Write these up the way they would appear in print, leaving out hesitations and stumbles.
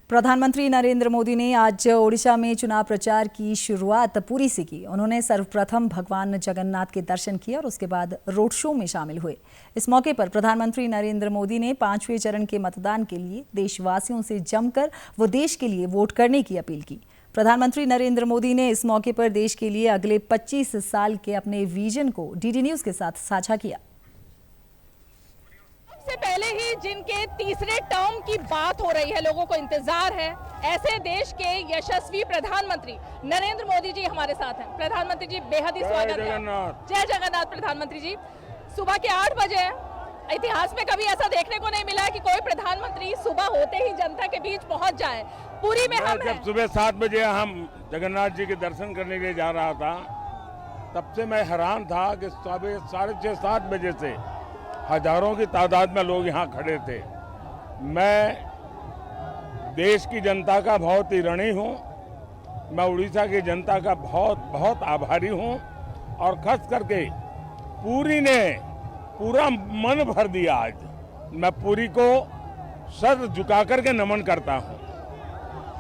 प्रधानमंत्री नरेंद्र मोदी ने आज ओडिशा में चुनाव प्रचार की शुरुआत पुरी से की। उन्होंने सर्वप्रथम भगवान जगन्नाथ के दर्शन किए और उसके बाद रोड शो में शामिल हुए। इस मौके पर प्रधानमंत्री नरेंद्र मोदी ने 5वें चरण के मतदान के लिए देशवासियों से जमकर वो देश के लिए वोट करने की अपील की। प्रधानमंत्री नरेंद्र मोदी ने इस मौके पर देश के लिए अगले 25 साल के अपने विजन को डीडी न्यूज के साथ साझा किया। से पहले ही जिनके तीसरे टर्म की बात हो रही है, लोगों को इंतजार है, ऐसे देश के यशस्वी प्रधानमंत्री नरेंद्र मोदी जी हमारे साथ हैं। प्रधानमंत्री जी बेहद ही स्वागत है। जय जगन्नाथ। प्रधानमंत्री जी सुबह के 8 बजे, इतिहास में कभी ऐसा देखने को नहीं मिला है कि कोई प्रधानमंत्री सुबह होते ही जनता के बीच पहुंच जाए। पूरी में हम जब सुबह 7 बजे हम जगन्नाथ जी के दर्शन करने के लिए जा रहा था, तब से मैं हैरान था कि सुबह 6:30-7 बजे से हजारों की तादाद में लोग यहाँ खड़े थे। मैं देश की जनता का बहुत ही ऋणी हूँ। मैं उड़ीसा की जनता का बहुत बहुत आभारी हूँ और खास करके पुरी ने पूरा मन भर दिया। आज मैं पुरी को सर झुका करके नमन करता हूँ।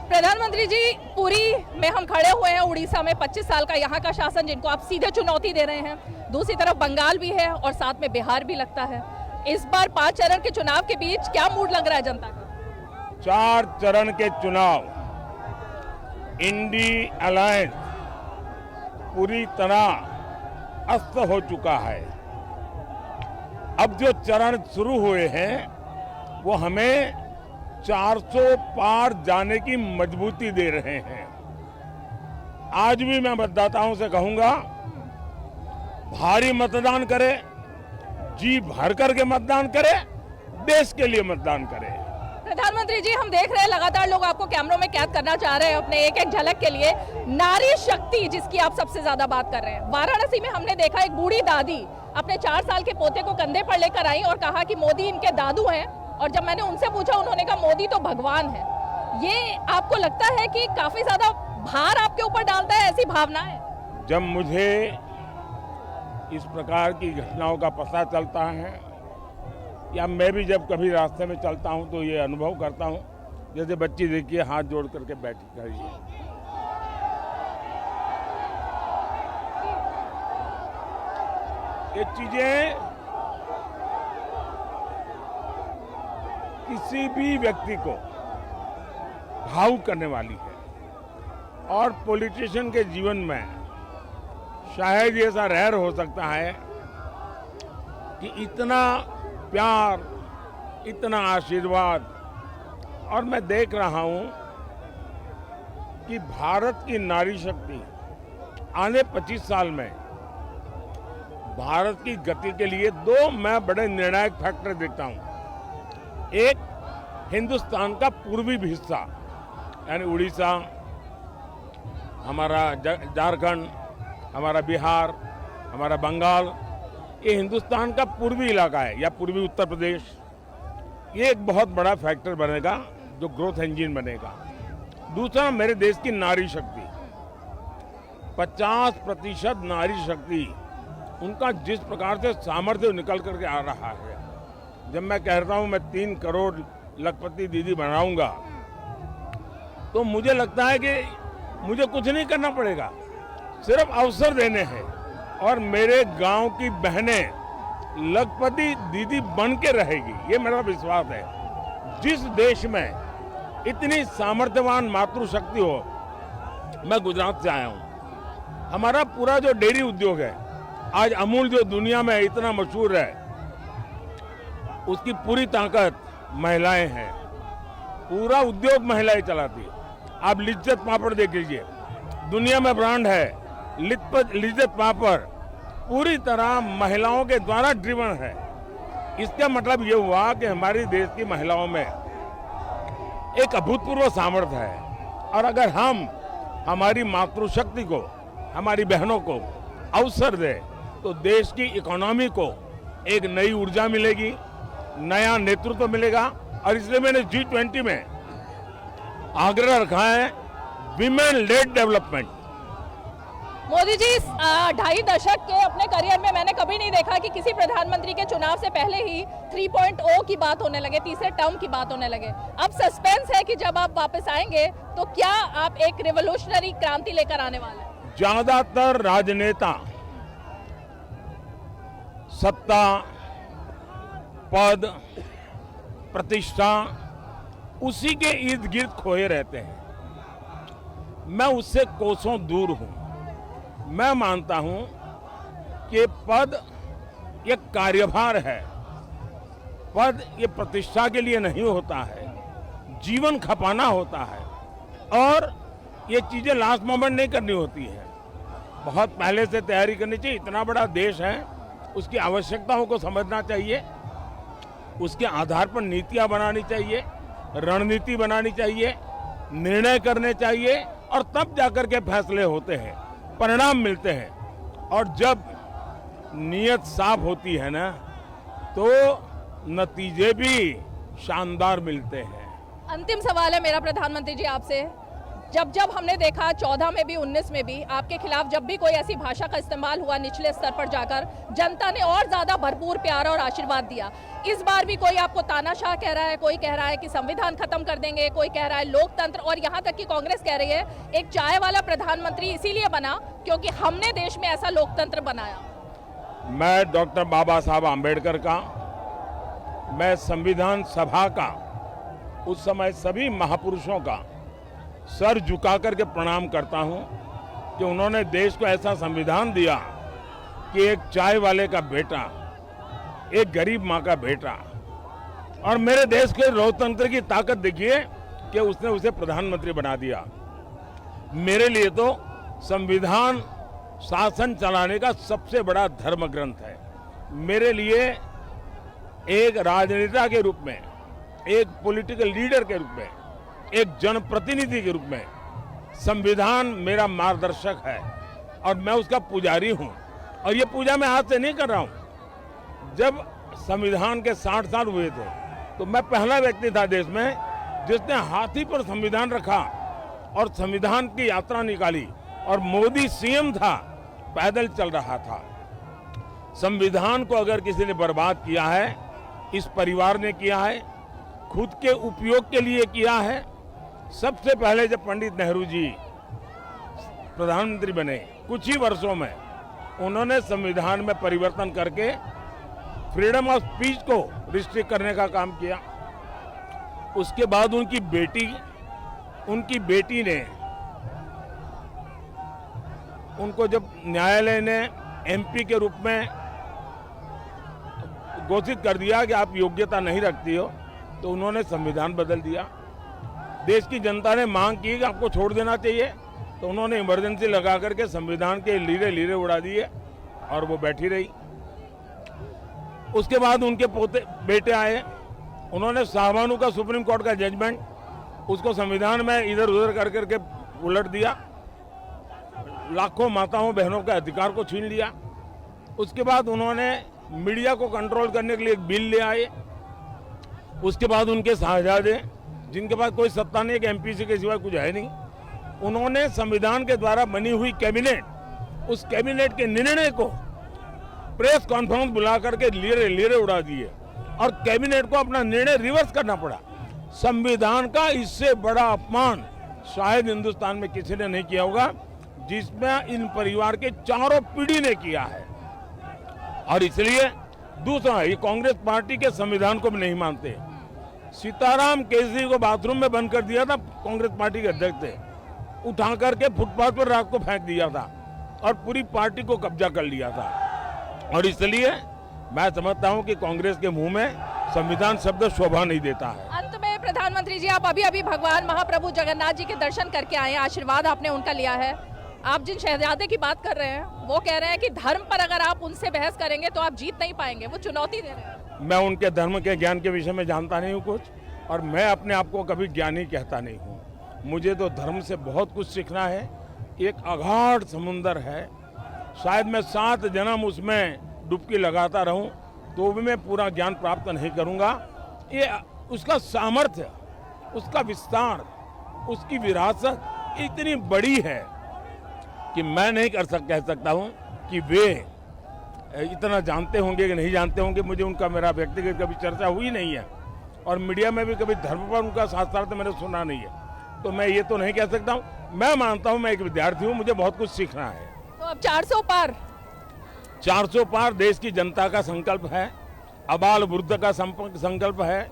प्रधानमंत्री जी, पुरी में हम खड़े हुए हैं। उड़ीसा में 25 साल का यहाँ का शासन जिनको आप सीधे चुनौती दे रहे हैं। दूसरी तरफ बंगाल भी है और साथ में बिहार भी लगता है। इस बार 5 चरण के चुनाव के बीच क्या मूड लग रहा है जनता का? 4 चरण के चुनाव, इंडी अलायंस पूरी तरह अस्त हो चुका है। अब जो चरण शुरू हुए हैं वो हमें 400 पार जाने की मजबूती दे रहे हैं। आज भी मैं मतदाताओं से कहूंगा, भारी मतदान करें, जी भर करके मतदान करें, देश के लिए मतदान करें। प्रधानमंत्री जी, हम देख रहे हैं लगातार लोग आपको कैमरों में कैद करना चाह रहे हैं अपने एक एक झलक के लिए। नारी शक्ति जिसकी आप सबसे ज्यादा बात कर रहे हैं, वाराणसी में हमने देखा एक बूढ़ी दादी अपने 4 साल के पोते को कंधे पर लेकर आई और कहा कि मोदी इनके दादू हैं। और जब मैंने उनसे पूछा, उन्होंने कहा मोदी तो भगवान है। ये आपको लगता है कि काफी ज्यादा भार आपके ऊपर डालता है, ऐसी भावना है? जब मुझे इस प्रकार की घटनाओं का पता चलता है या मैं भी जब कभी रास्ते में चलता हूं तो ये अनुभव करता हूं, जैसे बच्ची देखिए हाथ जोड़ करके बैठी खड़ी है। ये चीजें किसी भी व्यक्ति को भावुक करने वाली है और पॉलिटिशियन के जीवन में शायद ऐसा रेयर हो सकता है कि इतना प्यार, इतना आशीर्वाद। और मैं देख रहा हूं कि भारत की नारी शक्ति आने 25 साल में भारत की गति के लिए 2 मैं बड़े निर्णायक फैक्टर देखता हूं। एक, हिंदुस्तान का पूर्वी हिस्सा यानी उड़ीसा, हमारा झारखंड, हमारा बिहार, हमारा बंगाल, ये हिंदुस्तान का पूर्वी इलाका है, या पूर्वी उत्तर प्रदेश। ये एक बहुत बड़ा फैक्टर बनेगा जो ग्रोथ इंजन बनेगा। दूसरा, मेरे देश की नारी शक्ति, 50% नारी शक्ति, उनका जिस प्रकार से सामर्थ्य निकल करके आ रहा है। जब मैं कहता हूं मैं 3 करोड़ लखपति दीदी बनाऊंगा, तो मुझे लगता है कि मुझे कुछ नहीं करना पड़ेगा, सिर्फ अवसर देने हैं और मेरे गांव की बहनें लखपति दीदी बन के रहेगी, ये मेरा विश्वास है। जिस देश में इतनी सामर्थ्यवान मातृशक्ति हो, मैं गुजरात से आया हूं, हमारा पूरा जो डेयरी उद्योग है, आज अमूल जो दुनिया में इतना मशहूर है, उसकी पूरी ताकत महिलाएं हैं। पूरा उद्योग महिलाएं चलाती है। आप लिज्जत पापड़ देख लीजिए, दुनिया में ब्रांड है लिज्जत पापड़, पूरी तरह महिलाओं के द्वारा ड्रिवन है। इसका मतलब ये हुआ कि हमारे देश की महिलाओं में एक अभूतपूर्व सामर्थ्य है। और अगर हम हमारी मातृशक्ति को, हमारी बहनों को अवसर दें, तो देश की इकोनॉमी को एक नई ऊर्जा मिलेगी, नया नेतृत्व मिलेगा। और इसलिए मैंने G20 में आग्रह रखा है, women lead development. Modi ji, इस 2.5 दशक के अपने करियर में मैंने कभी नहीं देखा कि किसी प्रधानमंत्री के चुनाव से पहले ही 3.0 की बात होने लगे, तीसरे टर्म की बात होने लगे। अब सस्पेंस है कि जब आप वापस आएंगे तो क्या आप एक रिवोल्यूशनरी क्रांति लेकर आने वाले हैं? ज्यादातर राजनेता सत्ता, पद, प्रतिष्ठा उसी के इर्द गिर्द खोए रहते हैं। मैं उससे कोसों दूर हूं। मैं मानता हूं कि पद एक कार्यभार है। पद ये प्रतिष्ठा के लिए नहीं होता है, जीवन खपाना होता है और ये चीजें लास्ट मोमेंट नहीं करनी होती है। बहुत पहले से तैयारी करनी चाहिए। इतना बड़ा देश है, उसकी आवश्यकताओं को समझना चाहिए, उसके आधार पर नीतियां बनानी चाहिए, रणनीति बनानी चाहिए, निर्णय करने चाहिए और तब जाकर के फैसले होते हैं, परिणाम मिलते हैं। और जब नीयत साफ होती है ना तो नतीजे भी शानदार मिलते हैं। अंतिम सवाल है मेरा प्रधानमंत्री जी आपसे। जब जब हमने देखा 14 में भी 19 में भी आपके खिलाफ जब भी कोई ऐसी भाषा का इस्तेमाल हुआ निचले स्तर पर जाकर, जनता ने और ज्यादा भरपूर प्यार और आशीर्वाद दिया। इस बार भी कोई आपको तानाशाह कह रहा है, कोई कह रहा है कि संविधान खत्म कर देंगे, कोई कह रहा है लोकतंत्र, और यहाँ तक कि कांग्रेस कह रही है एक चाय वाला प्रधानमंत्री इसीलिए बना क्योंकि हमने देश में ऐसा लोकतंत्र बनाया। मैं डॉक्टर बाबा साहब आम्बेडकर का, मैं संविधान सभा का, उस समय सभी महापुरुषों का सर झुका करके प्रणाम करता हूं कि उन्होंने देश को ऐसा संविधान दिया कि एक चाय वाले का बेटा, एक गरीब मां का बेटा, और मेरे देश के लोकतंत्र की ताकत देखिए कि उसने उसे प्रधानमंत्री बना दिया। मेरे लिए तो संविधान शासन चलाने का सबसे बड़ा धर्म ग्रंथ है। मेरे लिए एक राजनेता के रूप में, एक पॉलिटिकल लीडर के रूप में, एक जनप्रतिनिधि के रूप में संविधान मेरा मार्गदर्शक है और मैं उसका पुजारी हूं। और ये पूजा मैं आज से नहीं कर रहा हूं। जब संविधान के 60 साल हुए थे तो मैं पहला व्यक्ति था देश में जिसने हाथी पर संविधान रखा और संविधान की यात्रा निकाली, और मोदी सीएम था, पैदल चल रहा था। संविधान को अगर किसी ने बर्बाद किया है, इस परिवार ने किया है, खुद के उपयोग के लिए किया है। सबसे पहले जब पंडित नेहरू जी प्रधानमंत्री बने, कुछ ही वर्षों में उन्होंने संविधान में परिवर्तन करके फ्रीडम ऑफ स्पीच को रिस्ट्रिक्ट करने का काम किया। उसके बाद उनकी बेटी ने उनको जब न्यायालय ने एमपी के रूप में घोषित कर दिया कि आप योग्यता नहीं रखती हो, तो उन्होंने संविधान बदल दिया। देश की जनता ने मांग की कि आपको छोड़ देना चाहिए, तो उन्होंने इमरजेंसी लगा करके संविधान के लीरे लीरे उड़ा दिए और वो बैठी रही। उसके बाद उनके बेटे आए, उन्होंने शाहबानू का सुप्रीम कोर्ट का जजमेंट, उसको संविधान में इधर उधर कर करके उलट दिया, लाखों माताओं बहनों के अधिकार को छीन लिया। उसके बाद उन्होंने मीडिया को कंट्रोल करने के लिए एक बिल ले आए। उसके बाद उनके साहबजादे, जिनके पास कोई सत्ता नहीं, एमपीसी के सिवाय कुछ है नहीं, उन्होंने संविधान के द्वारा बनी हुई कैबिनेट, उस कैबिनेट के निर्णय को प्रेस कॉन्फ्रेंस बुला करके लीरे उड़ा दिए और कैबिनेट को अपना निर्णय रिवर्स करना पड़ा। संविधान का इससे बड़ा अपमान शायद हिंदुस्तान में किसी ने नहीं किया होगा, जिसमें इन परिवार के चारों पीढ़ी ने किया है। और इसलिए दूसरा, ये कांग्रेस पार्टी के संविधान को भी नहीं मानते। सीताराम केसरी को बाथरूम में बंद कर दिया था, कांग्रेस पार्टी के अध्यक्ष थे, उठा करके फुटपाथ पर रात को फेंक दिया था और पूरी पार्टी को कब्जा कर लिया था। और इसलिए मैं समझता हूं कि कांग्रेस के मुंह में संविधान शब्द शोभा नहीं देता है। अंत में प्रधानमंत्री जी, आप अभी भगवान महाप्रभु जगन्नाथ जी के दर्शन करके आए, आशीर्वाद आपने उनका लिया है। आप जिन शहजादे की बात कर रहे हैं वो कह रहे हैं कि धर्म पर अगर आप उनसे बहस करेंगे तो आप जीत नहीं पाएंगे, वो चुनौती दे रहे हैं। मैं उनके धर्म के ज्ञान के विषय में जानता नहीं हूँ कुछ, और मैं अपने आप को कभी ज्ञानी कहता नहीं हूँ। मुझे तो धर्म से बहुत कुछ सीखना है। एक अगाध समुंदर है, शायद मैं 7 जन्म उसमें डुबकी लगाता रहूं तो भी मैं पूरा ज्ञान प्राप्त नहीं करूंगा। ये उसका सामर्थ्य, उसका विस्तार, उसकी विरासत इतनी बड़ी है कि मैं नहीं कह सकता हूँ कि वे इतना जानते होंगे कि नहीं जानते होंगे। मुझे उनका मेरा व्यक्तिगत कभी चर्चा हुई नहीं है और मीडिया में भी कभी धर्म पर उनका साक्षात्कार मैंने सुना नहीं है, तो मैं ये तो नहीं कह सकता हूँ। मैं मानता हूँ मैं एक विद्यार्थी हूँ, मुझे बहुत कुछ सीखना है। तो अब 400 पार 400 पार देश की जनता का संकल्प है, अबाल वृद्ध का संकल्प है,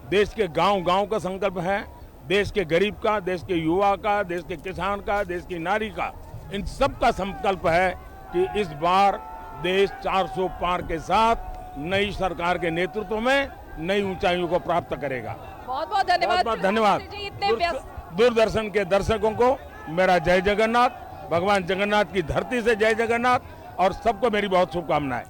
देश के गांव-गांव का संकल्प है, देश के गरीब का, देश के युवा का, देश के किसान का, देश की नारी का, इन सब का संकल्प है कि इस बार देश 400 पार के साथ नई सरकार के नेतृत्व में नई ऊंचाइयों को प्राप्त करेगा। बहुत बहुत धन्यवाद। बहुत धन्यवाद। जी, इतने व्यस्त दूरदर्शन के दर्शकों को मेरा जय जगन्नाथ, भगवान जगन्नाथ की धरती से जय जगन्नाथ, और सबको मेरी बहुत शुभकामनाएं।